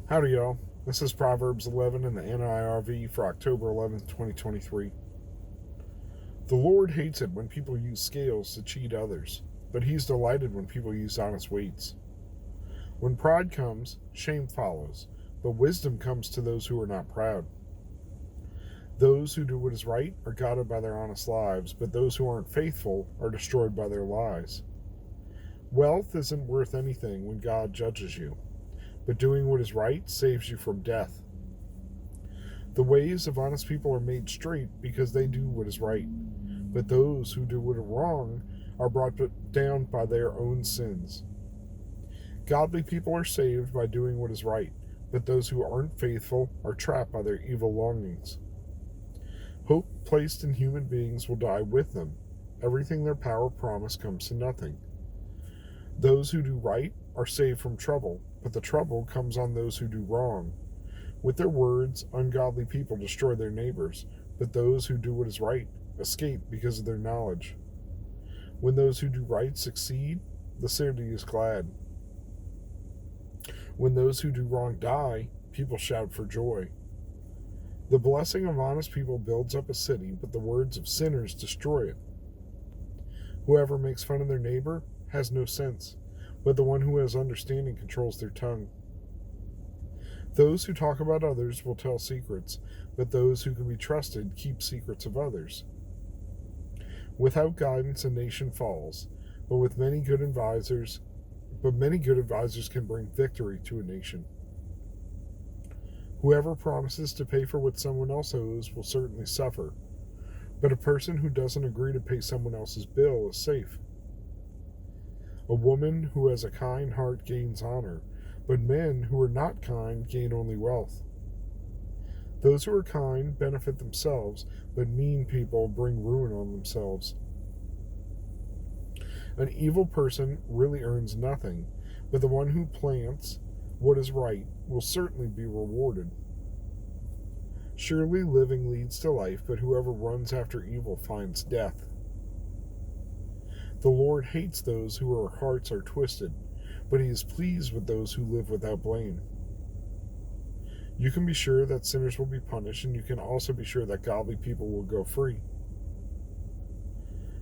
Howdy, y'all. This is Proverbs 11 in the NIRV for October 11th, 2023. The Lord hates it when people use scales to cheat others, but He's delighted when people use honest weights. When pride comes, shame follows, but wisdom comes to those who are not proud. Those who do what is right are guided by their honest lives, but those who aren't faithful are destroyed by their lies. Wealth isn't worth anything when God judges you, but doing what is right saves you from death. The ways of honest people are made straight because they do what is right, but those who do what is wrong are brought down by their own sins. Godly people are saved by doing what is right, but those who aren't faithful are trapped by their evil longings. Hope placed in human beings will die with them. Everything their power promised comes to nothing. Those who do right are saved from trouble, but the trouble comes on those who do wrong. With their words, ungodly people destroy their neighbors, but those who do what is right escape because of their knowledge. When those who do right succeed, the city is glad. When those who do wrong die, people shout for joy. The blessing of honest people builds up a city, but the words of sinners destroy it. Whoever makes fun of their neighbor has no sense, but the one who has understanding controls their tongue. Those who talk about others will tell secrets, but those who can be trusted keep secrets of others. Without guidance, a nation falls, but many good advisors can bring victory to a nation. Whoever promises to pay for what someone else owes will certainly suffer, but a person who doesn't agree to pay someone else's bill is safe. A woman who has a kind heart gains honor, but men who are not kind gain only wealth. Those who are kind benefit themselves, but mean people bring ruin on themselves. An evil person really earns nothing, but the one who plants what is right will certainly be rewarded. Surely living leads to life, but whoever runs after evil finds death. The Lord hates those whose hearts are twisted, but He is pleased with those who live without blame. You can be sure that sinners will be punished, and you can also be sure that godly people will go free.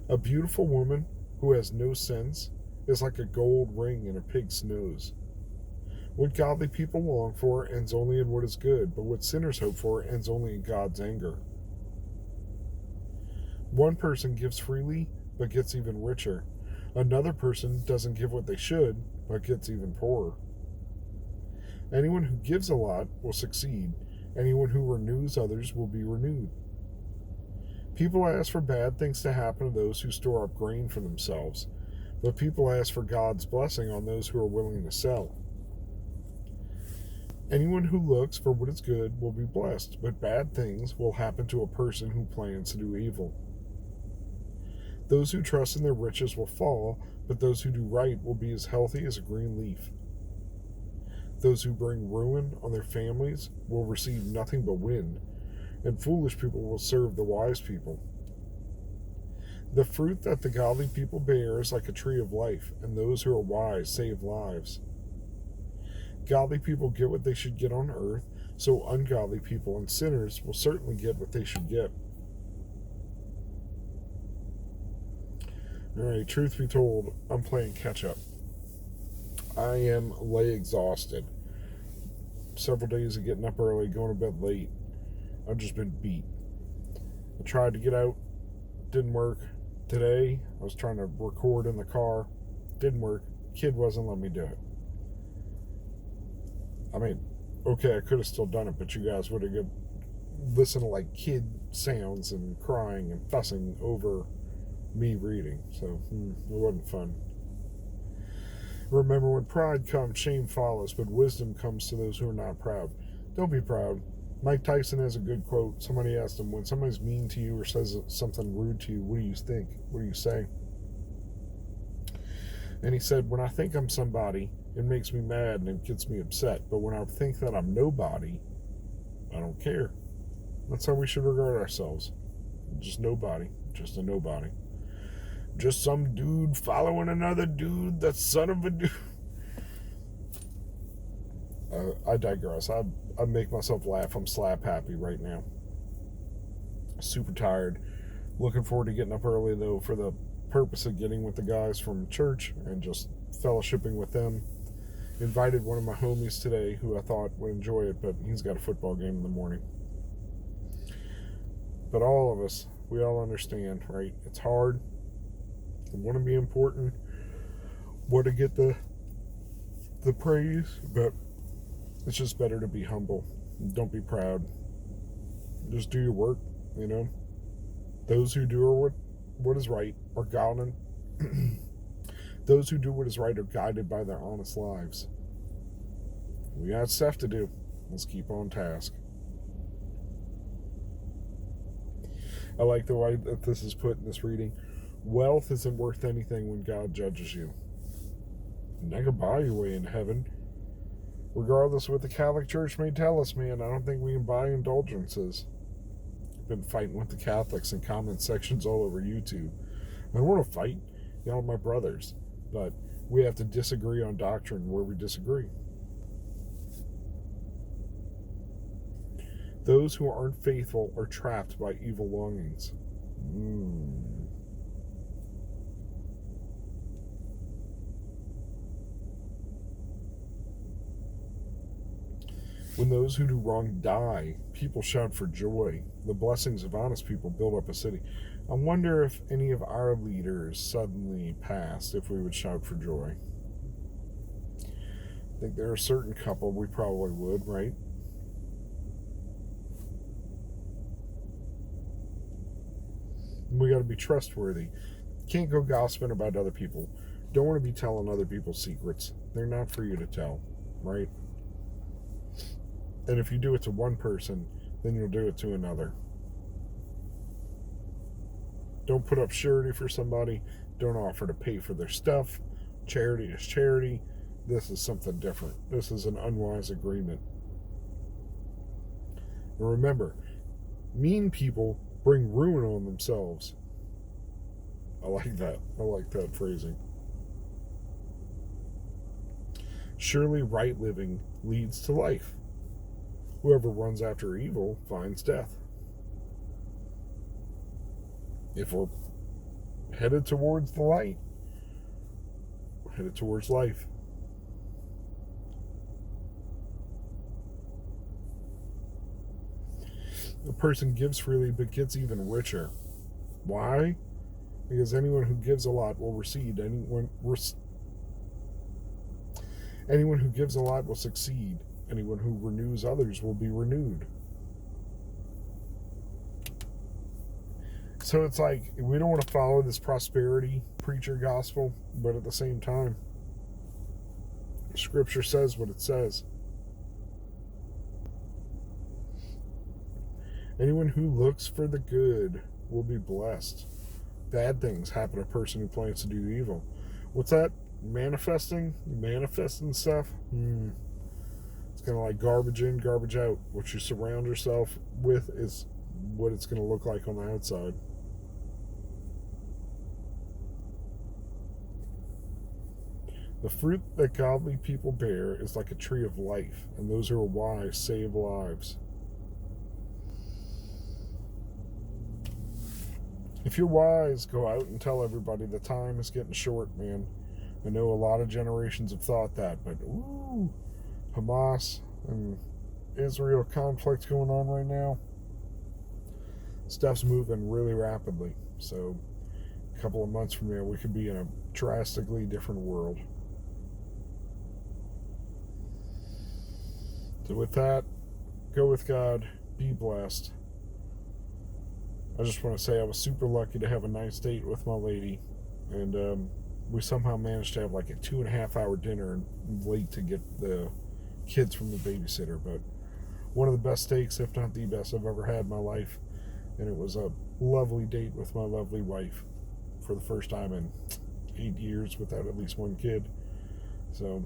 A beautiful woman who has no sense is like a gold ring in a pig's nose. What godly people long for ends only in what is good, but what sinners hope for ends only in God's anger. One person gives freely, but gets even richer. Another person doesn't give what they should, but gets even poorer. Anyone who gives a lot will succeed. Anyone who renews others will be renewed. People ask for bad things to happen to those who store up grain for themselves, but people ask for God's blessing on those who are willing to sell. Anyone who looks for what is good will be blessed, but bad things will happen to a person who plans to do evil. Those who trust in their riches will fall, but those who do right will be as healthy as a green leaf. Those who bring ruin on their families will receive nothing but wind, and foolish people will serve the wise people. The fruit that the godly people bear is like a tree of life, and those who are wise save lives. Godly people get what they should get on earth, so ungodly people and sinners will certainly get what they should get. Alright, truth be told, I'm playing catch up. I am lay exhausted. Several days of getting up early, going to bed late. I've just been beat. I tried to get out, didn't work. Today, I was trying to record in the car, didn't work. Kid wasn't letting me do it. I mean, okay, I could have still done it, but you guys would have listened to like kid sounds and crying and fussing over me reading, so it wasn't fun. Remember, when pride comes, shame follows, but wisdom comes to those who are not proud. Don't be proud. Mike Tyson has a good quote. Somebody asked him, when somebody's mean to you or says something rude to you, what do you think? What do you say? And he said, when I think I'm somebody, it makes me mad and it gets me upset. But when I think that I'm nobody, I don't care. That's how we should regard ourselves. Just nobody. Just a nobody. Just some dude following another dude, that son of a dude. I digress. I make myself laugh. I'm slap happy right now. Super tired. Looking forward to getting up early, though, for the purpose of getting with the guys from church and just fellowshipping with them. Invited one of my homies today who I thought would enjoy it, but he's got a football game in the morning. But all of us, we all understand, right? It's hard. We want to be important. Want to get the praise, but it's just better to be humble. Don't be proud. Just do your work, you know. Those who do what is right are guided. Those who do what is right are guided by their honest lives. We got stuff to do. Let's keep on task. I like the way that this is put in this reading. Wealth isn't worth anything when God judges you. And that could buy your way into heaven. Regardless of what the Catholic Church may tell us, man, I don't think we can buy indulgences. I've been fighting with the Catholics in comment sections all over YouTube. I don't want to fight. Y'all are my brothers. But we have to disagree on doctrine where we disagree. Those who aren't faithful are trapped by evil longings. When those who do wrong die, people shout for joy. The blessings of honest people build up a city. I wonder if any of our leaders suddenly passed, if we would shout for joy. I think there are a certain couple we probably would, right? We got to be trustworthy. Can't go gossiping about other people. Don't want to be telling other people's secrets. They're not for you to tell, right? And if you do it to one person, then you'll do it to another. Don't put up surety for somebody. Don't offer to pay for their stuff. Charity is charity. This is something different. This is an unwise agreement. And remember, mean people bring ruin on themselves. I like that. I like that phrasing. Surely right living leads to life. Whoever runs after evil finds death. If we're headed towards the light, we're headed towards life. A person gives freely but gets even richer. Why? Because anyone who gives a lot will recede. Anyone who gives a lot will succeed. Anyone who renews others will be renewed. So it's like, we don't want to follow this prosperity preacher gospel, but at the same time, Scripture says what it says. Anyone who looks for the good will be blessed. Bad things happen to a person who plans to do evil. What's that? Manifesting stuff? It's kind of like garbage in, garbage out. What you surround yourself with is what it's going to look like on the outside. The fruit that godly people bear is like a tree of life, and those who are wise save lives. If you're wise, go out and tell everybody the time is getting short, man. I know a lot of generations have thought that, but Hamas and Israel conflict going on right now. Stuff's moving really rapidly. So a couple of months from now, we could be in a drastically different world. So with that, go with God, be blessed. I just want to say I was super lucky to have a nice date with my lady, and we somehow managed to have like a 2.5 hour dinner and late to get the kids from the babysitter. But one of the best steaks, if not the best I've ever had in my life, and it was a lovely date with my lovely wife for the first time in 8 years without at least one kid. So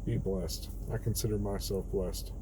be blessed. I consider myself blessed.